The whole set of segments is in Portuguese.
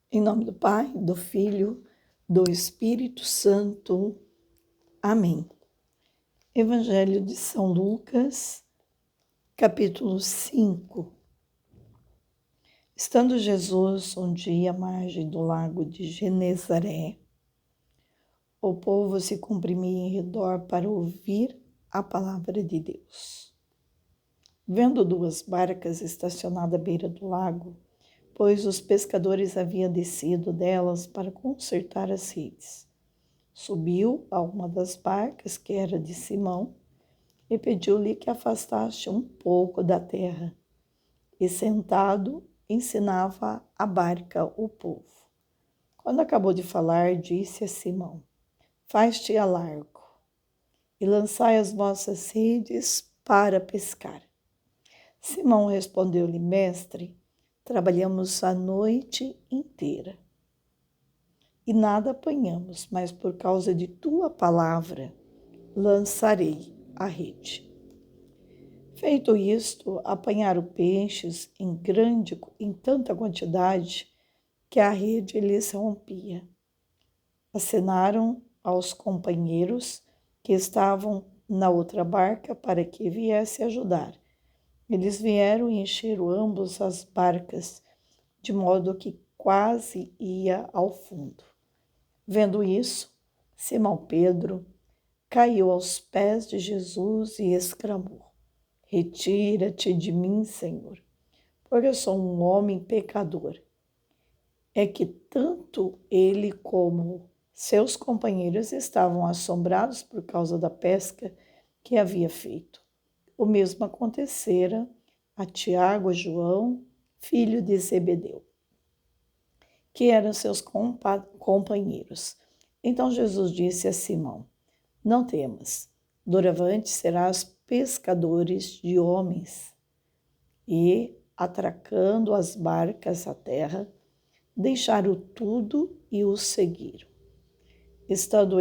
Em nome do Pai, do Filho, do Espírito Santo. Amém. Evangelho de São Lucas, capítulo 5. Estando Jesus um dia à margem do lago de Genezaré, o povo se comprimia em redor para ouvir a palavra de Deus. Vendo duas barcas estacionadas à beira do lago, pois os pescadores haviam descido delas para consertar as redes. Subiu a uma das barcas, que era de Simão, e pediu-lhe que afastasse um pouco da terra. E sentado, ensinava a barca o povo. Quando acabou de falar, disse a Simão: Faz-te a largo e lançai as vossas redes para pescar. Simão respondeu-lhe: Mestre, trabalhamos a noite inteira e nada apanhamos, mas por causa de tua palavra lançarei a rede. Feito isto, apanharam peixes em tanta quantidade que a rede lhes rompia. Acenaram aos companheiros que estavam na outra barca para que viesse ajudar. Eles vieram e encheram ambos as barcas, de modo que quase ia ao fundo. Vendo isso, Simão Pedro caiu aos pés de Jesus e exclamou: Retira-te de mim, Senhor, porque eu sou um homem pecador. É que tanto ele como seus companheiros estavam assombrados por causa da pesca que havia feito. O mesmo acontecera a Tiago e João, filho de Zebedeu, que eram seus companheiros. Então Jesus disse a Simão: Não temas, doravante serás pescadores de homens. E, atracando as barcas à terra, deixaram tudo e o seguiram. Estando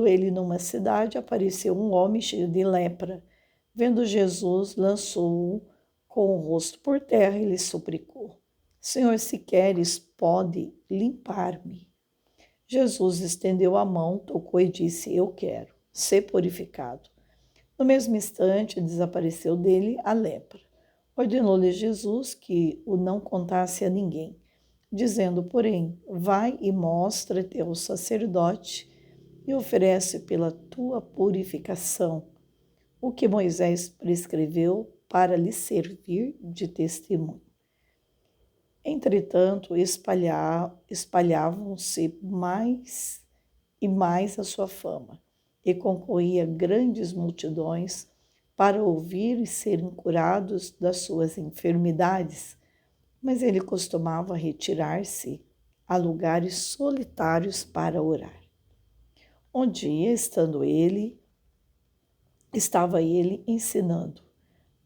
ele numa cidade, apareceu um homem cheio de lepra. Vendo Jesus, lançou-o com o rosto por terra e lhe suplicou: Senhor, se queres, pode limpar-me. Jesus estendeu a mão, tocou e disse: Eu quero, ser purificado. No mesmo instante, desapareceu dele a lepra. Ordenou-lhe Jesus que o não contasse a ninguém, dizendo, porém, vai e mostra-te ao sacerdote e oferece pela tua purificação o que Moisés prescreveu para lhe servir de testemunho. Entretanto, espalhavam-se mais e mais a sua fama, e concorria grandes multidões para ouvir e serem curados das suas enfermidades, mas ele costumava retirar-se a lugares solitários para orar. Um dia, estava ele ensinando.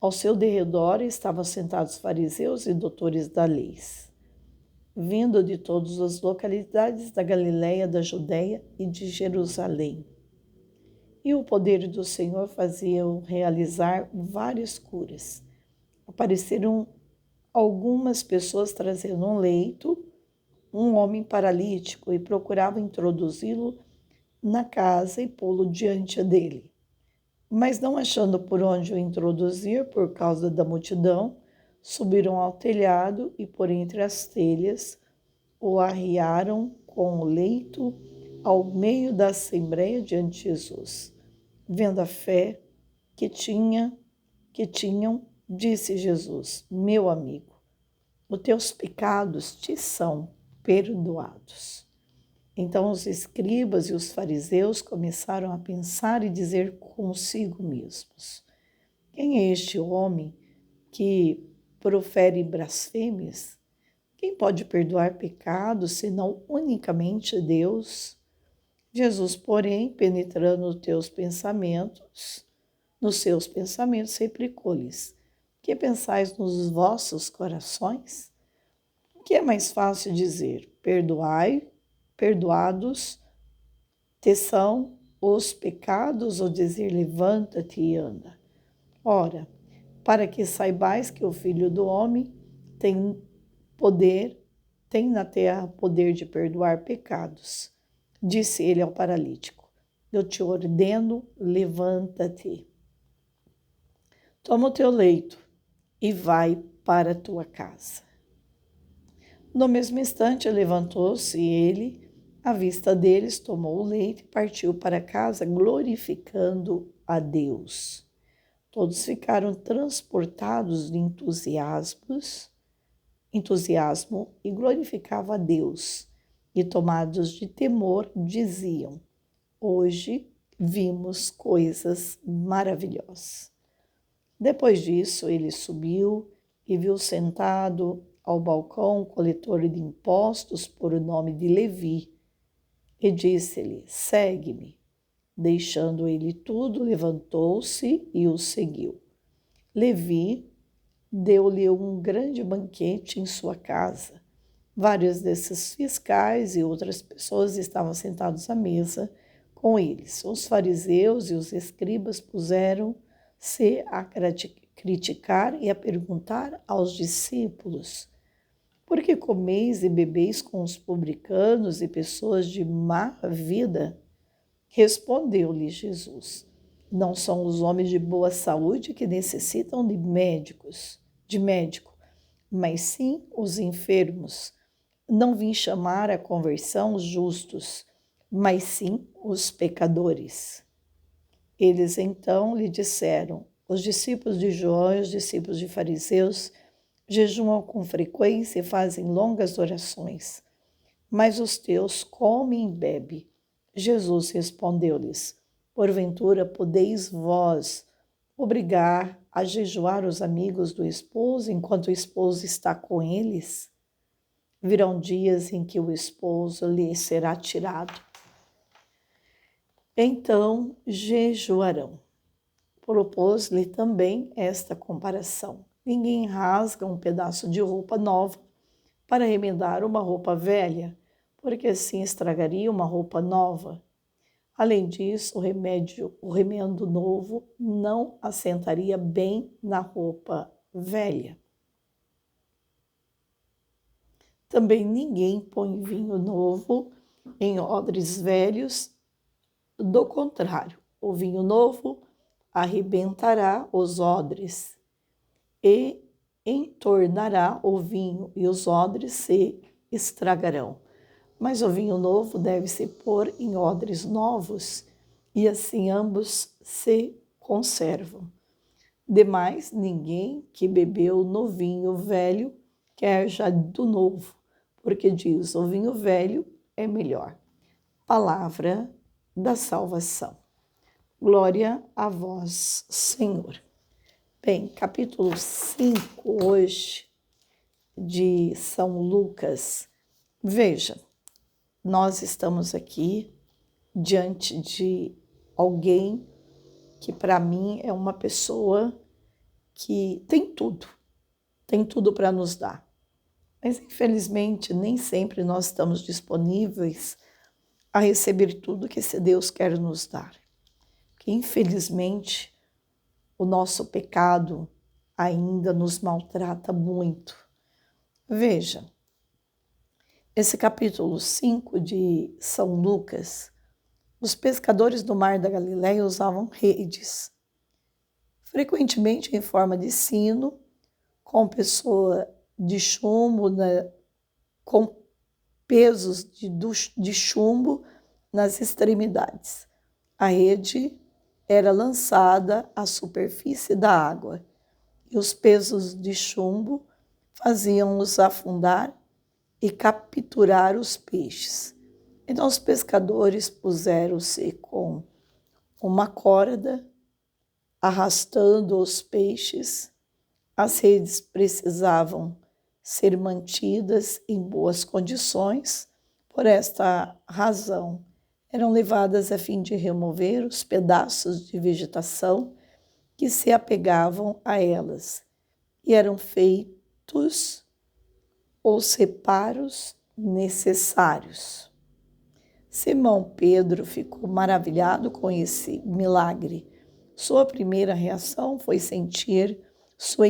Ao seu derredor estavam sentados fariseus e doutores da lei, vindo de todas as localidades da Galiléia, da Judéia e de Jerusalém. E o poder do Senhor fazia-o realizar várias curas. Apareceram algumas pessoas trazendo um leito, um homem paralítico, e procuravam introduzi-lo na casa e pô-lo diante dele. Mas não achando por onde o introduzir por causa da multidão, subiram ao telhado e por entre as telhas o arriaram com o leito ao meio da assembleia diante de Jesus. Vendo a fé que tinham, disse Jesus: Meu amigo, os teus pecados te são perdoados. Então os escribas e os fariseus começaram a pensar e dizer consigo mesmos: Quem é este homem que profere blasfêmias? Quem pode perdoar pecados senão unicamente Deus? Jesus, porém, penetrando nos seus pensamentos, replicou-lhes: Que pensais nos vossos corações? O que é mais fácil dizer: perdoados te são os pecados, ou dizer: levanta-te e anda? Ora, para que saibais que o Filho do Homem tem na terra poder de perdoar pecados. Disse ele ao paralítico: eu te ordeno, levanta-te. Toma o teu leito e vai para a tua casa. No mesmo instante, levantou-se ele, à vista deles, tomou o leito e partiu para casa, glorificando a Deus. Todos ficaram transportados de entusiasmo e glorificavam a Deus. E tomados de temor, diziam: hoje vimos coisas maravilhosas. Depois disso, ele subiu e viu sentado ao balcão o coletor de impostos por nome de Levi, e disse-lhe: segue-me. Deixando ele tudo, levantou-se e o seguiu. Levi deu-lhe um grande banquete em sua casa. Vários desses fiscais e outras pessoas estavam sentados à mesa com eles. Os fariseus e os escribas puseram-se a criticar e a perguntar aos discípulos: por que comeis e bebeis com os publicanos e pessoas de má vida? Respondeu-lhe Jesus: não são os homens de boa saúde que necessitam de médico, mas sim os enfermos. Não vim chamar à conversão os justos, mas sim os pecadores. Eles então lhe disseram: os discípulos de João e os discípulos de fariseus jejuam com frequência e fazem longas orações, mas os teus comem e bebem. Jesus respondeu-lhes: porventura podeis vós obrigar a jejuar os amigos do esposo enquanto o esposo está com eles? Virão dias em que o esposo lhe será tirado. Então jejuarão. Propôs-lhe também esta comparação: ninguém rasga um pedaço de roupa nova para remendar uma roupa velha, porque assim estragaria uma roupa nova. Além disso, o remendo novo não assentaria bem na roupa velha. Também ninguém põe vinho novo em odres velhos, do contrário, o vinho novo arrebentará os odres e entornará o vinho, e os odres se estragarão. Mas o vinho novo deve-se pôr em odres novos, e assim ambos se conservam. Demais, ninguém que bebeu no vinho velho quer já do novo, porque diz: o vinho velho é melhor. Palavra da salvação. Glória a vós, Senhor. Bem, capítulo 5 hoje de São Lucas. Veja, nós estamos aqui diante de alguém que para mim é uma pessoa que tem tudo para nos dar. Mas infelizmente nem sempre nós estamos disponíveis a receber tudo que esse Deus quer nos dar. Que infelizmente o nosso pecado ainda nos maltrata muito. Veja, esse capítulo 5 de São Lucas, os pescadores do mar da Galileia usavam redes, frequentemente em forma de sino, com pessoa de chumbo, com pesos de chumbo nas extremidades. A rede era lançada à superfície da água e os pesos de chumbo faziam-os afundar e capturar os peixes. Então os pescadores puseram-se com uma corda, arrastando os peixes. As redes precisavam ser mantidas em boas condições. Por esta razão, eram levadas a fim de remover os pedaços de vegetação que se apegavam a elas, e eram feitos os reparos necessários. Simão Pedro ficou maravilhado com esse milagre. Sua primeira reação foi sentir sua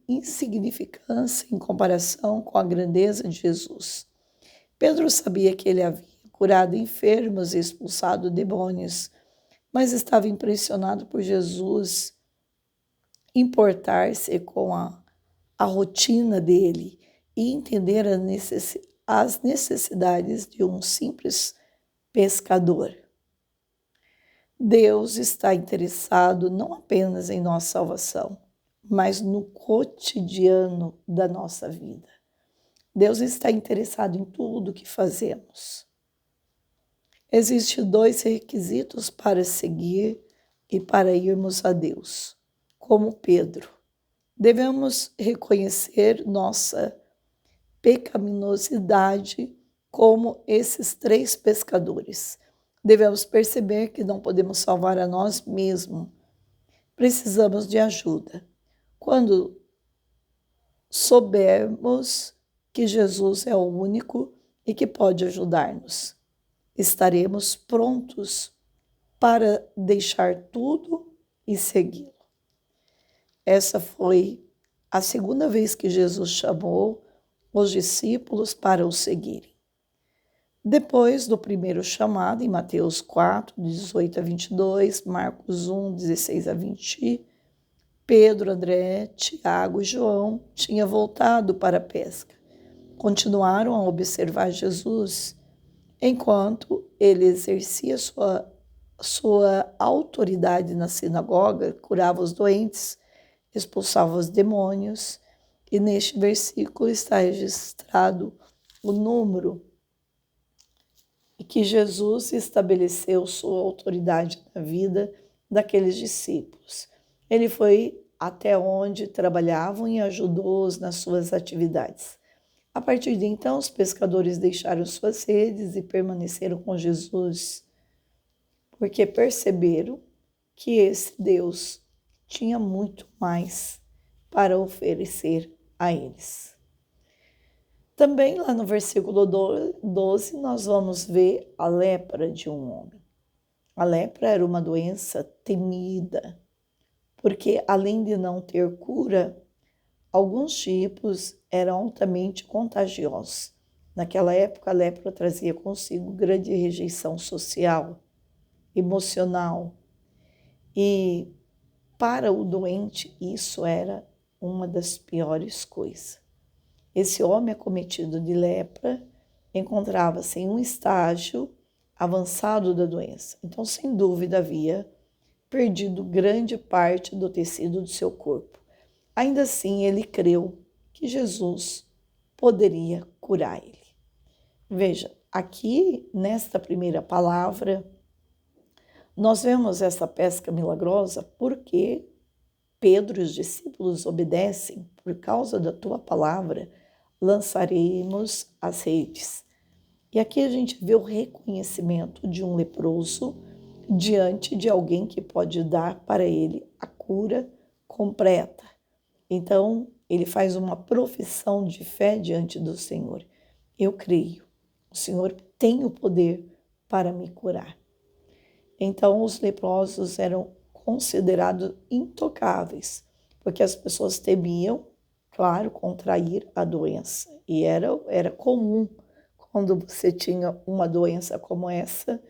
insignificância em comparação com a grandeza de Jesus. Pedro sabia que ele havia curado enfermos e expulsado demônios, mas estava impressionado por Jesus importar-se com a rotina dele e entender as necessidades de um simples pescador. Deus está interessado não apenas em nossa salvação, mas no cotidiano da nossa vida. Deus está interessado em tudo que fazemos. Existem 2 requisitos para seguir e para irmos a Deus. Como Pedro, devemos reconhecer nossa pecaminosidade como esses 3 pescadores. Devemos perceber que não podemos salvar a nós mesmos. Precisamos de ajuda. Quando soubermos que Jesus é o único e que pode ajudar-nos, estaremos prontos para deixar tudo e segui-lo. Essa foi a segunda vez que Jesus chamou os discípulos para o seguirem. Depois do primeiro chamado, em Mateus 4, 18 a 22, Marcos 1, 16 a 20, Pedro, André, Tiago e João tinham voltado para a pesca. Continuaram a observar Jesus enquanto ele exercia sua autoridade na sinagoga, curava os doentes, expulsava os demônios. E neste versículo está registrado o número e que Jesus estabeleceu sua autoridade na vida daqueles discípulos. Ele foi até onde trabalhavam e ajudou-os nas suas atividades. A partir de então, os pescadores deixaram suas redes e permaneceram com Jesus, porque perceberam que esse Deus tinha muito mais para oferecer a eles. Também lá no versículo 12, nós vamos ver a lepra de um homem. A lepra era uma doença temida, porque além de não ter cura, alguns tipos eram altamente contagiosos. Naquela época, a lepra trazia consigo grande rejeição social, emocional. E para o doente, isso era uma das piores coisas. Esse homem acometido de lepra encontrava-se em um estágio avançado da doença. Então, sem dúvida, havia perdido grande parte do tecido do seu corpo. Ainda assim, ele creu que Jesus poderia curar ele. Veja, aqui nesta primeira palavra, nós vemos essa pesca milagrosa porque Pedro e os discípulos obedecem. Por causa da tua palavra, lançaremos as redes. E aqui a gente vê o reconhecimento de um leproso diante de alguém que pode dar para ele a cura completa. Então, ele faz uma profissão de fé diante do Senhor. Eu creio, o Senhor tem o poder para me curar. Então, os leprosos eram considerados intocáveis, porque as pessoas temiam, claro, contrair a doença. E era comum, quando você tinha uma doença como essa,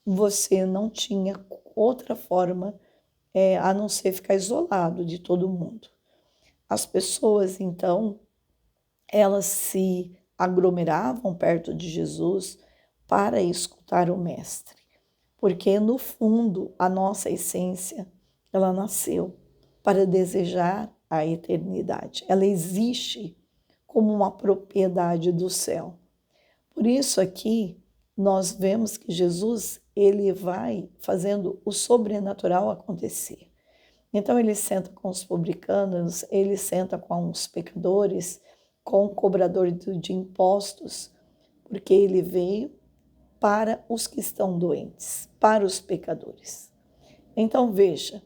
você não tinha outra forma a não ser ficar isolado de todo mundo. As pessoas, então, elas se aglomeravam perto de Jesus para escutar o Mestre, porque, no fundo, a nossa essência, ela nasceu para desejar a eternidade. Ela existe como uma propriedade do céu. Por isso, aqui, nós vemos que Jesus, ele vai fazendo o sobrenatural acontecer. Então, ele senta com os publicanos, ele senta com os pecadores, com o cobrador de impostos, porque ele veio para os que estão doentes, para os pecadores. Então, veja,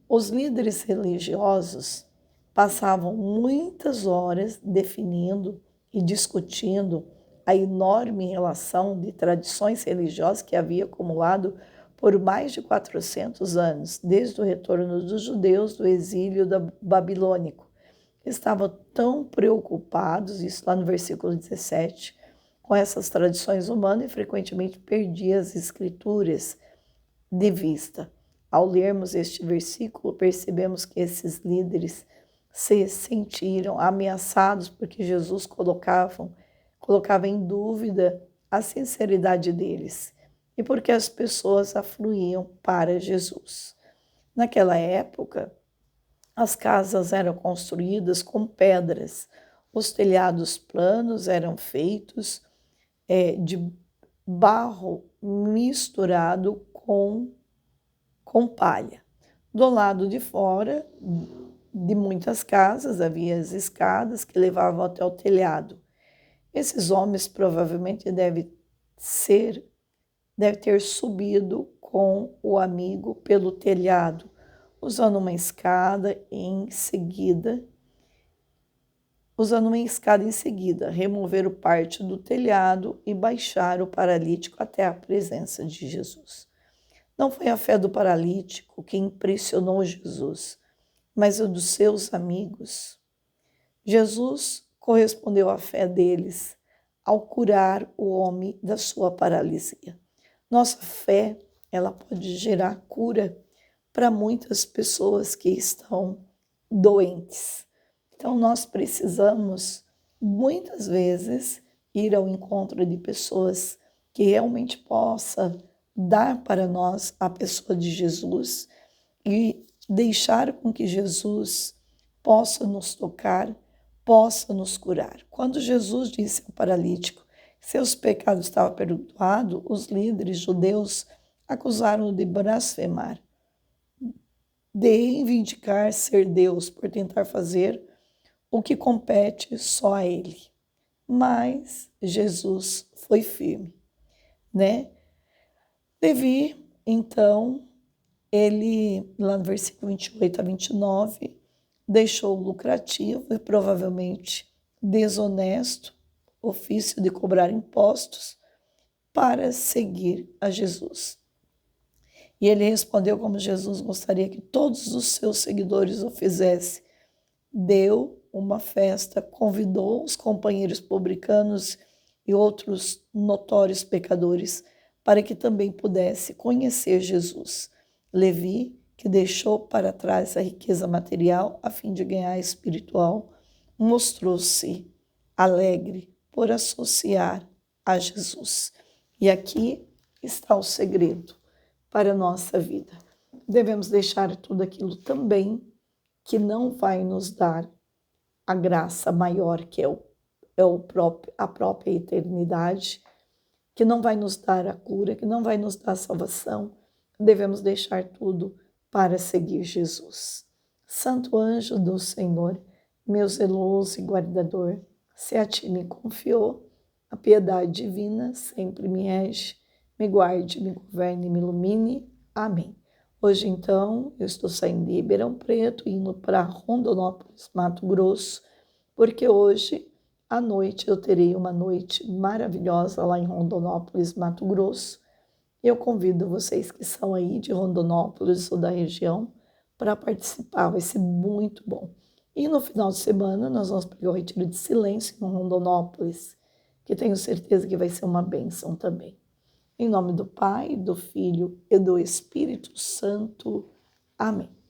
os líderes religiosos passavam muitas horas definindo e discutindo a enorme relação de tradições religiosas que havia acumulado por mais de 400 anos, desde o retorno dos judeus do exílio babilônico. Estavam tão preocupados, isso lá no versículo 17, com essas tradições humanas e frequentemente perdiam as escrituras de vista. Ao lermos este versículo, percebemos que esses líderes se sentiram ameaçados porque Jesus colocava em dúvida a sinceridade deles e porque as pessoas afluíam para Jesus. Naquela época, as casas eram construídas com pedras, os telhados planos eram feitos de barro misturado com palha. Do lado de fora de muitas casas havia as escadas que levavam até o telhado. Esses homens provavelmente devem ter subido com o amigo pelo telhado, usando uma escada em seguida, removeram parte do telhado e baixaram o paralítico até a presença de Jesus. Não foi a fé do paralítico que impressionou Jesus, mas a dos seus amigos. Jesus correspondeu à fé deles ao curar o homem da sua paralisia. Nossa fé, ela pode gerar cura para muitas pessoas que estão doentes. Então, nós precisamos, muitas vezes, ir ao encontro de pessoas que realmente possam dar para nós a pessoa de Jesus e deixar com que Jesus possa nos tocar, possa nos curar. Quando Jesus disse ao paralítico que seus pecados estavam perdoados, os líderes judeus acusaram-o de blasfemar, de reivindicar ser Deus por tentar fazer o que compete só a ele. Mas Jesus foi firme, né? Levi, então, ele, lá no versículo 28 a 29, deixou o lucrativo e provavelmente desonesto ofício de cobrar impostos para seguir a Jesus. E ele respondeu como Jesus gostaria que todos os seus seguidores o fizessem. Deu uma festa, convidou os companheiros publicanos e outros notórios pecadores para que também pudesse conhecer Jesus. Levi, que deixou para trás a riqueza material a fim de ganhar a espiritual, mostrou-se alegre por associar a Jesus. E aqui está o segredo para a nossa vida. Devemos deixar tudo aquilo também que não vai nos dar a graça maior, que é a própria eternidade, que não vai nos dar a cura, que não vai nos dar a salvação. Devemos deixar tudo para seguir Jesus. Santo anjo do Senhor, meu zeloso e guardador, se a ti me confiou, a piedade divina sempre me rege, me guarde, me governe, me ilumine. Amém. Hoje, então, eu estou saindo de Ribeirão Preto, indo para Rondonópolis, Mato Grosso, porque hoje à noite eu terei uma noite maravilhosa lá em Rondonópolis, Mato Grosso. Eu convido vocês que são aí de Rondonópolis ou da região para participar, vai ser muito bom. E no final de semana nós vamos pegar o retiro de silêncio em Rondonópolis, que tenho certeza que vai ser uma bênção também. Em nome do Pai, do Filho e do Espírito Santo. Amém.